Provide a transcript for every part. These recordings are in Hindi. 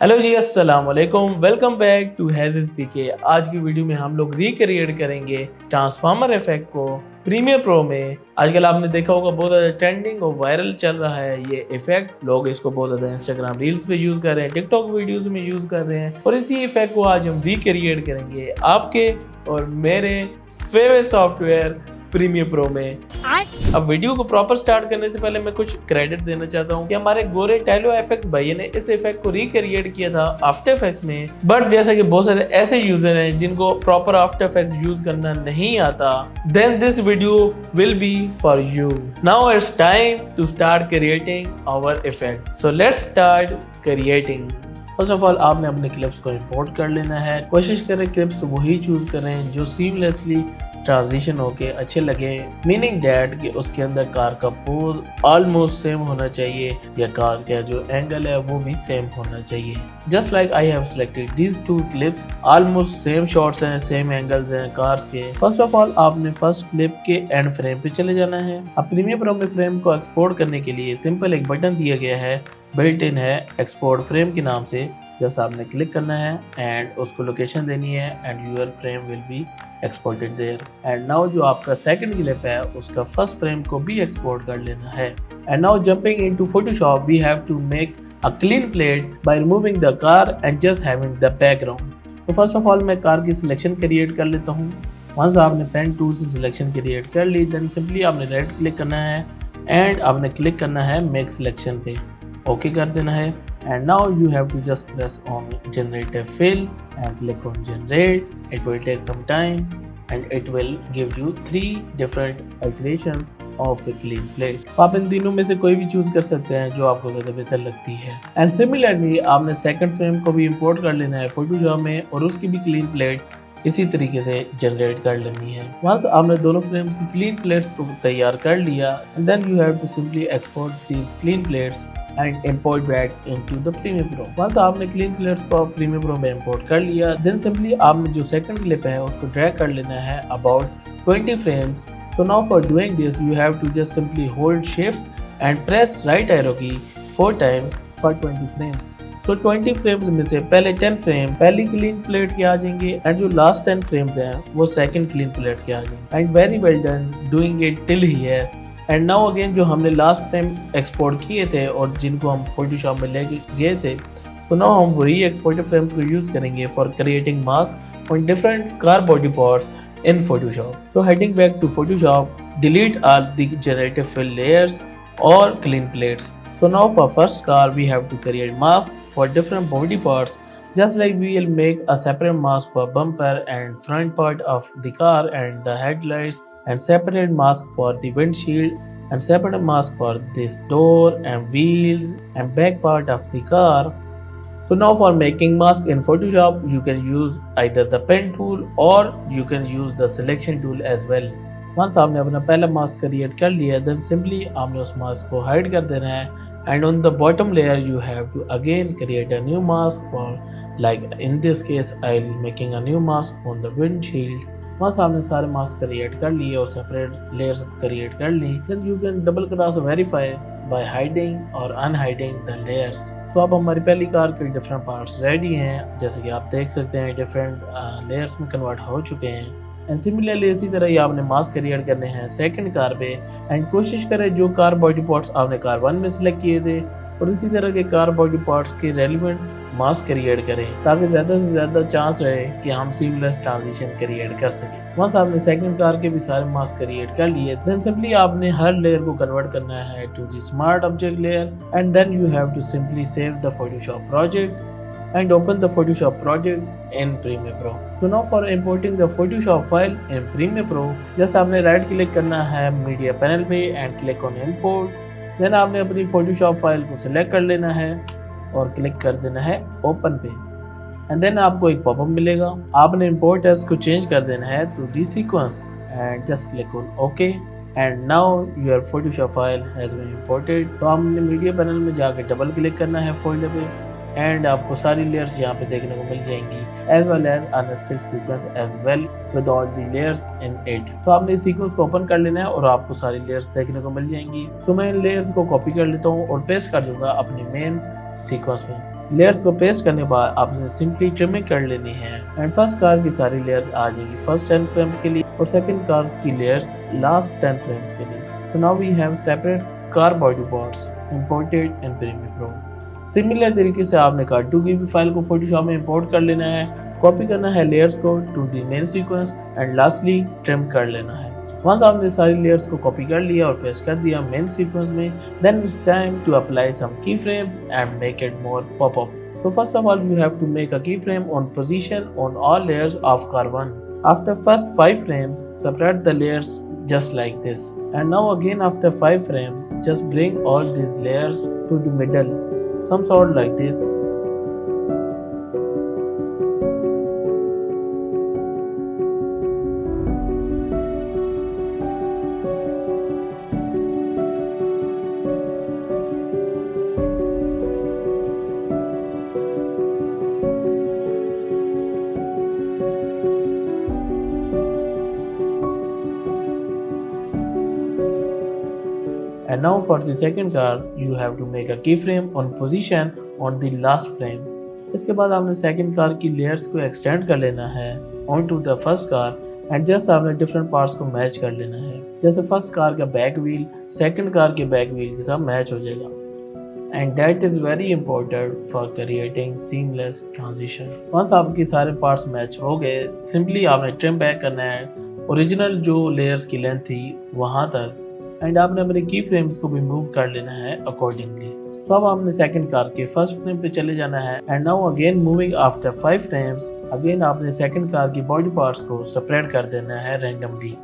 हेलो जी, अस्सलाम वालेकुम। वेलकम बैक टू हैज़िस पीके। आज की वीडियो में हम लोग रिक्रिएट करेंगे ट्रांसफार्मर इफेक्ट को प्रीमियर प्रो में। आजकल आपने देखा होगा बहुत ज़्यादा ट्रेंडिंग और वायरल चल रहा है ये इफेक्ट। लोग इसको बहुत ज़्यादा इंस्टाग्राम रील्स पे यूज़ कर रहे हैं, टिकटॉक वीडियोज़ में यूज़ कर रहे हैं और इसी इफेक्ट को आज हम रिक्रिएट करेंगे आपके और मेरे फेवरेट सॉफ्टवेयर प्रीमियर प्रो में। अब वीडियो को प्रॉपर स्टार्ट करने से पहले मैं कुछ क्रेडिट देना चाहता हूँ कि हमारे गोरे टाइलो एफएक्स भाई ने इस इफेक्ट को रिक्रिएट किया था आफ्टर इफेक्ट्स में, बट जैसा कि बहुत सारे ऐसे यूजर हैं जिनको प्रॉपर आफ्टर इफेक्ट्स यूज करना नहीं आता, then this video will be for you. Now it's time to start creating our effect. So let's start creating. First of all आपने अपने क्लिप्स को इंपोर्ट कर लेना है। कोशिश करें क्लिप्स वही चूज करें जो सीमलेसली ट्रांजिशन होके अच्छे लगे, मीनिंग डैट कि उसके अंदर कार का पोज ऑलमोस्ट सेम होना चाहिए या कार का जो एंगल है वो भी सेम होना चाहिए। Just like I have selected these two clips, almost same shots हैं, सेम एंगल्स हैं कार्स के। फर्स्ट ऑफ ऑल आपने फर्स्ट क्लिप के एंड फ्रेम पे चले जाना है। अब प्रीमियर प्रो में फ्रेम को एक्सपोर्ट करने के लिए सिंपल एक बटन दिया गया है, बिल्ट इन है एक्सपोर्ट फ्रेम के नाम से। जस्ट आपने क्लिक करना है एंड उसको लोकेशन देनी है and your frame will be exported there. And now जो आपका सेकंड क्लिप है उसका फर्स्ट फ्रेम को भी एक्सपोर्ट कर लेना है। And now jumping into Photoshop we have to make a clean plate by removing the car and just having the background. तो फर्स्ट ऑफ ऑल मैं कार की सिलेक्शन क्रिएट कर लेता हूँ। वंस आपने पेन टूल से सिलेक्शन क्रिएट कर ली, देन सिंपली आपने राइट क्लिक करना है एंड आपने क्लिक करना है मेक सिलेक्शन पे, ओके कर देना है। And now you have to just press on generate a fill and click on generate. It will take some time and it will give you 3 different iterations of a clean plate. आप इन तीनों में से कोई भी चूज कर सकते हैं जो आपको ज़्यादा बेहतर लगती है। एंड सिमिलरली आपने सेकंड फ्रेम को भी इंपोर्ट कर लेना है फोटोशॉप में और उसकी भी क्लीन प्लेट इसी तरीके से जनरेट कर लेनी है। वंस आपने दोनों फ्रेम्स की क्लीन प्लेट्स को तैयार कर लिया, then you have to simply export these clean plates and import back into the Premiere Pro. Once आपने क्लीन प्लेट्स को प्रीमियर प्रो में इम्पोर्ट कर लिया, देन सिंपली आपने जो सेकंड क्लिप है उसको ड्रैग कर लेना है about 20 frames. So now for doing this you have to just simply hold shift and press right arrow key 4 times for 20 frames. So 20 frames में से पहले 10 फ्रेम पहली क्लीन प्लेट के आ जाएंगे एंड जो लास्ट 10 फ्रेम्स हैं वो सेकंड क्लीन प्लेट के आ जाएंगे। And very well done doing it till here. And now again जो हमने लास्ट फ्रेम एक्सपोर्ट किए थे और जिनको हम फोटोशॉप में लेके गए थे, तो नाउ हम वही एक्सपोर्टेड फ्रेम्स को यूज करेंगे for creating mask on different car body parts in Photoshop. So heading back to Photoshop, delete all the generative fill layers और clean plates. So now for first car we have to create mask for different body parts, just like we will make a separate mask for bumper and front part of the car and the headlights, and separate mask for the windshield and separate mask for this door and wheels and back part of the car. So now for making mask in Photoshop you can use either the pen tool or you can use the selection tool as well. Once आपने अपना पहला मास्क क्रिएट कर लिया, देन सिंपली आपने उस मास्क को हाइड कर देना है and on the bottom layer you have to again create a new mask for like in this case I will making a new mask on the windshield. Once आपने सारे मास्क क्रिएट कर लिए और सेपरेट लेयर्स क्रिएट कर ली, then you can double cross verify by hiding और अनहाइडिंग द लेयर्स। तो अब हमारी पहली कार के डिफरेंट पार्ट्स रेडी हैं, जैसे कि आप देख सकते हैं डिफरेंट लेयर्स में कन्वर्ट हो चुके हैं। एंड सिमिलरली इसी तरह ही आपने मास्क क्रिएट करने हैं सेकंड कार पे एंड कोशिश करें जो कार बॉडी पार्ट्स आपने कार 1 में सिलेक्ट किए थे और इसी तरह के कार बॉडी पार्ट्स के रेलिवेंट मास्क क्रिएट करें ताकि ज़्यादा से ज़्यादा चांस रहे कि हम सीमलेस ट्रांजिशन क्रिएट कर सकें। वंस आपने सेकंड कार के भी सारे मास्क क्रिएट कर लिए, देन सिंपली आपने हर लेयर को कन्वर्ट करना है to the smart object layer and then you have to simply save the Photoshop project and open the Photoshop project in Premiere Pro. So now for importing the Photoshop file in Premiere Pro, just आपने राइट क्लिक करना है मीडिया पैनल पे and click on import. Then आपने अपनी Photoshop फाइल को सिलेक्ट कर लेना है और क्लिक कर देना है ओपन पे एंड देन आपको एक पॉपअप मिलेगा। आपने इंपोर्ट टेक्स्ट को चेंज कर देना है to the sequence and just click on okay and now your Photoshop file has been imported. तो आपने मीडिया पैनल में जाकर डबल क्लिक करना है फोल्डर पे एंड आपको सारी लेयर्स यहाँ पे देखने को मिल जाएंगी as well as unstick sequence as well with all the layers in it. तो आपने इस सीक्वेंस को ओपन कर लेना है और आपको सारी लेयर्स देखने को मिल जाएंगी। तो मैं इन लेयर्स को कॉपी कर लेता हूँ और पेस्ट कर दूंगा अपनी मेन सीक्वेंस में। लेयर्स को पेस्ट करने के बाद आपने सिंपली ट्रिमिंग कर लेनी है एंड फर्स्ट कार की सारी लेयर्स आ जाएगी फर्स्ट 10 फ्रेम्स के लिए और सेकंड कार की लेयर्स लास्ट 10 फ्रेम्स के लिए। So now we have separate car body parts imported in Premiere Pro। Similar तरीके से आपने कार 2 की भी फाइल को फोटोशॉप में इंपोर्ट कर लेना है, कॉपी करना है लेयर्स को to the main sequence and lastly trim कर लेना है। वंस आपने सारी लेयर्स को कॉपी कर लिया और पेस्ट कर दिया मेन सीक्वेंस में, then it's time to apply some key frames and make it more pop up. So first of all, you have to make a keyframe on position on all layers of car 1. After first 5 frames, separate the layers just like this. And now again after 5 frames, just bring all these layers to the middle, some sort like this. And now for the second car, you have to make a keyframe on position on the last frame. इसके बाद आपने सेकंड कार की लेयर्स को एक्सटेंड कर लेना है on to the first car and just आपने डिफरेंट पार्ट्स को मैच कर लेना है। जैसे फर्स्ट कार का बैक व्हील सेकंड कार के बैक व्हील के साथ मैच हो जाएगा and that is very important for creating seamless transition. Once आपके सारे पार्ट्स मैच हो गए, सिंपली आपने ट्रिम बैक करना है ओरिजिनल जो लेयर्स की लेंथ थी वहाँ तक एंड आपने अपने की फ्रेम्स को भी मूव कर लेना है अकॉर्डिंगली। तो अब आपने सेकंड कार के फर्स्ट फ्रेम पे चले जाना है and now again moving after 5 frames, again आपने सेकंड कार की बॉडी पार्ट्स को सेपरेट कर देना है रैंडमली,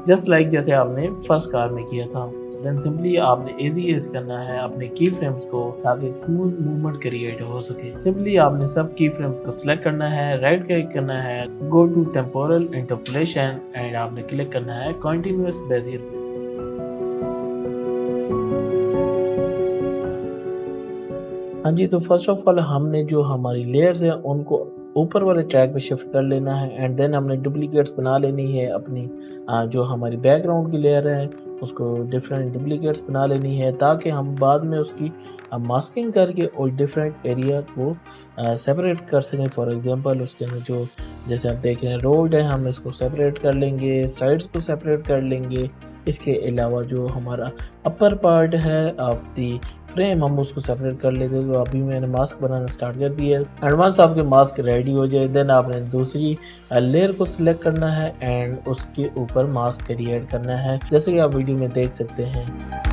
जस्ट लाइक जैसे आपने फर्स्ट कार में किया था। देन सिंपली आपने इजी इज करना है अपने की फ्रेम्स को ताकि स्मूथ मूवमेंट क्रिएट हो सके। सिंपली आपने सब की फ्रेम्स को सिलेक्ट करना है, राइट क्लिक करना है, go to temporal interpolation and आपने क्लिक करना है कंटिन्यूअस बेजियर। हाँ जी, तो फर्स्ट ऑफ ऑल हमने जो हमारी लेयर्स हैं उनको ऊपर वाले ट्रैक पे शिफ्ट कर लेना है एंड देन हमने डुप्लीकेट्स बना लेनी है अपनी जो हमारी बैकग्राउंड की लेयर है उसको डिफरेंट डुप्लीकेट्स बना लेनी है ताकि हम बाद में उसकी मास्किंग करके और डिफरेंट एरिया को सेपरेट कर सकें। फॉर एग्जांपल उसके अंदर जो जैसे आप देख रहे हैं रोड है, हम इसको सेपरेट कर लेंगे, साइड्स को सेपरेट कर लेंगे। इसके अलावा जो हमारा अपर पार्ट है ऑफ दी फ्रेम हम उसको सेपरेट कर लेते हैं। तो अभी मैंने मास्क बनाना स्टार्ट कर दिया है एंड वंस आपके मास्क रेडी हो जाए देन आपने दूसरी लेयर को सिलेक्ट करना है एंड उसके ऊपर मास्क क्रिएट करना है, जैसे कि आप वीडियो में देख सकते हैं।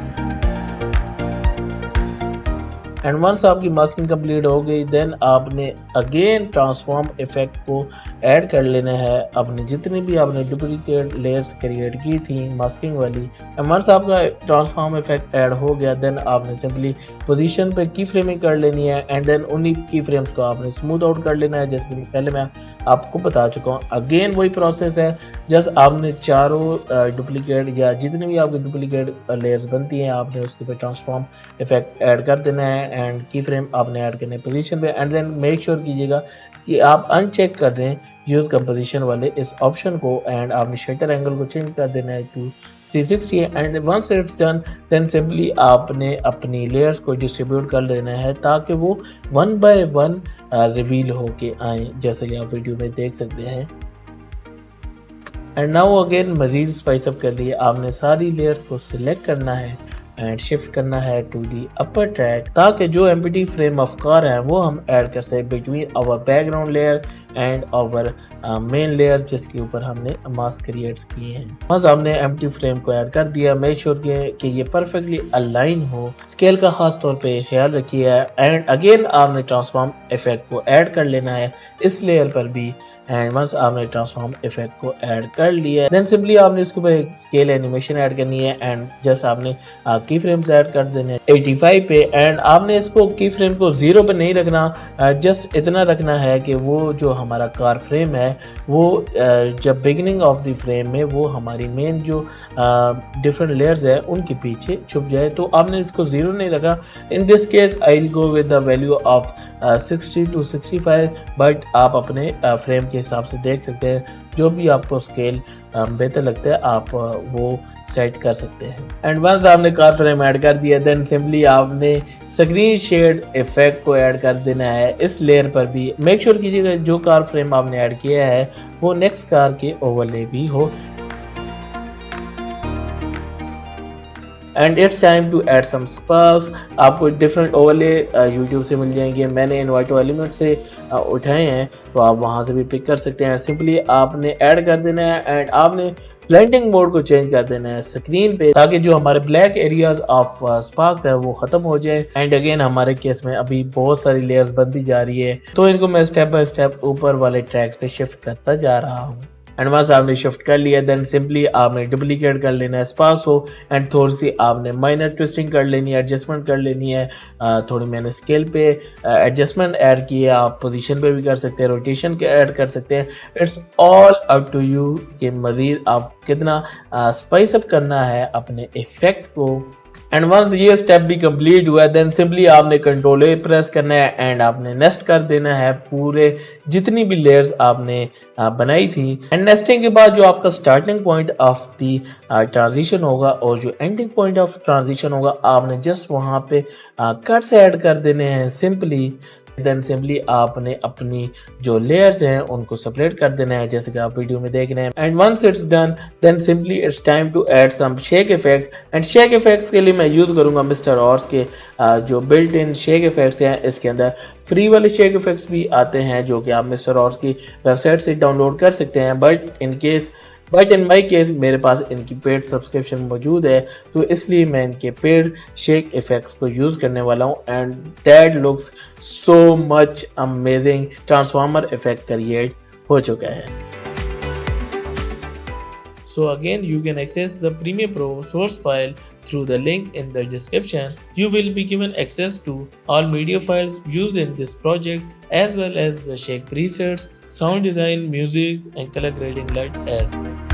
एंड वंस आपकी मास्किंग कंप्लीट हो गई देन आपने अगेन ट्रांसफॉर्म इफेक्ट को ऐड कर लेना है अपनी जितनी भी आपने डुप्लीकेट लेयर्स क्रिएट की थी मास्किंग वाली। एंड वंस आपका ट्रांसफॉर्म इफेक्ट ऐड हो गया देन आपने सिंपली पोजीशन पे की फ्रेमिंग कर लेनी है एंड देन उन्हीं की फ्रेम्स को आपने स्मूथ आउट कर लेना है, जैसे कि पहले मैं आपको बता चुका हूँ। अगेन वही प्रोसेस है, जस्ट आपने चारों डुप्लीकेट या जितनी भी आपकी डुप्लीकेट लेयर्स बनती हैं आपने उसके पे ट्रांसफॉर्म इफेक्ट ऐड कर देना है एंड की फ्रेम आपने ऐड करना है पोजीशन पे एंड देन मेक श्योर कीजिएगा कि आप अनचेक कर रहे हैं यूज़ कंपोजिशन वाले इस ऑप्शन को एंड आपने शटर एंगल को चेंज कर देना है to 360 and once it's done then simply आपने अपनी लेयर्स को डिस्ट्रीब्यूट कर देना है ताकि वो 1 बाय 1 रिवील होके आए, जैसे कि आप वीडियो में देख सकते हैं। एंड नाउ अगेन मज़ीद स्पाइस अप कर लिए आपने सारी लेयर्स को सिलेक्ट करना है एंड शिफ्ट करना है टू दी अपर ट्रैक ताकि जो एम्प्टी फ्रेम ऑफ कार है वो हम ऐड कर सकें between our background layer and our main layer जिसके ऊपर हमने मास्क क्रिएट्स किए हैं। बस हमने एम्प्टी फ्रेम को ऐड कर दिया, मेक श्योर कि ये परफेक्टली अलाइन हो, स्केल का खास तौर पे ख्याल रखिए एंड अगेन आपने ट्रांसफॉर्म इफेक्ट को ऐड कर लेना है इस लेयर पर भी एंड वंस आपने ट्रांसफॉर्म इफेक्ट को ऐड कर लिया देन सिंपली आपने इसके ऊपर एक स्केल एनिमेशन ऐड करनी है एंड जस्ट आपने की फ्रेम्स ऐड कर देने 85 पे एंड आपने इसको की फ्रेम को 0 पे नहीं रखना, जस्ट इतना रखना है कि वो जो हमारा कार फ्रेम है वो जब बिगिनिंग ऑफ द फ्रेम में वो हमारी मेन जो डिफरेंट लेयर्स है उनके पीछे छुप जाए। तो आपने इसको 0 नहीं रखा। इन this case I will go with the value of 60 to 65, but आप अपने फ्रेम के हिसाब से देख सकते हैं जो भी आपको स्केल बेहतर लगता है आप वो सेट कर सकते हैं। एंड वंस आपने कार फ्रेम ऐड कर दिया देन सिंपली आपने स्क्रीन शेड इफेक्ट को ऐड कर देना है इस लेयर पर भी। मेक श्योर कीजिएगा जो कार फ्रेम आपने ऐड किया है वो नेक्स्ट कार के ओवरले भी हो। And it's time to add some sparks. आपको डिफरेंट ओवरले यूट्यूब से मिल जाएंगे, मैंने इनवाइटो एलिमेंट से उठाए हैं तो आप वहां से भी पिक कर सकते हैं। सिंपली आपने ऐड कर देना है एंड आपने ब्लेंडिंग मोड को चेंज कर देना है स्क्रीन पे ताकि जो हमारे ब्लैक एरियाज ऑफ स्पार्क्स है वो खत्म हो जाए। एंड अगेन हमारे केस में अभी बहुत सारी लेयर्स बनती जा रही है तो इनको मैं स्टेप बाय स्टेप ऊपर वाले ट्रैक्स पे शिफ्ट करता जा रहा हूँ। एंड वंस आपने शिफ्ट कर लिया देन सिंपली आपने डुप्लीकेट कर लेना है स्पार्क्स को एंड थोड़ी सी आपने माइनर ट्विस्टिंग कर लेनी है, एडजस्टमेंट कर लेनी है। थोड़ी मैंने स्केल पे एडजस्टमेंट ऐड की है, आप पोजीशन पे भी कर सकते हैं, रोटेशन के ऐड कर सकते हैं। It's all up to you कि मज़ीद आप कितना स्पाइस अप करना है अपने इफेक्ट को। एंड वंस ये स्टेप भी कंप्लीट हुआ देन सिंपली आपने कंट्रोल ए प्रेस करना है एंड आपने नेस्ट कर देना है पूरे जितनी भी लेयर्स आपने बनाई थी। एंड नेस्टिंग के बाद जो आपका starting point of the transition होगा और जो एंडिंग पॉइंट ऑफ ट्रांजिशन होगा आपने जस्ट वहां पे कट्स ऐड कर देने हैं सिंपली। देन सिंपली आपने अपनी जो लेयर्स हैं उनको सेपरेट कर देना है जैसे कि आप वीडियो में देख रहे हैं। And once it's done then simply it's time to add some shake effects. And shake effects के लिए मैं यूज़ करूंगा मिस्टर ऑर्स के जो बिल्ट इन शेक इफेक्ट्स हैं। इसके अंदर फ्री वाले शेक इफेक्ट्स भी आते हैं जो कि आप मिस्टर ऑर्स की वेबसाइट से डाउनलोड कर सकते हैं। बट इन माई केस मेरे पास इनकी पेड सब्सक्रिप्शन मौजूद है तो इसलिए मैं इनके पेड शेक इफेक्ट्स को यूज़ करने वाला हूँ। And that looks so much amazing. Transformer effect create हो चुका है। So again you can access the Premiere Pro source file through the link in the description. You will be given access to all media files used in this project as well as the shake presets, sound design, music and color grading light as well.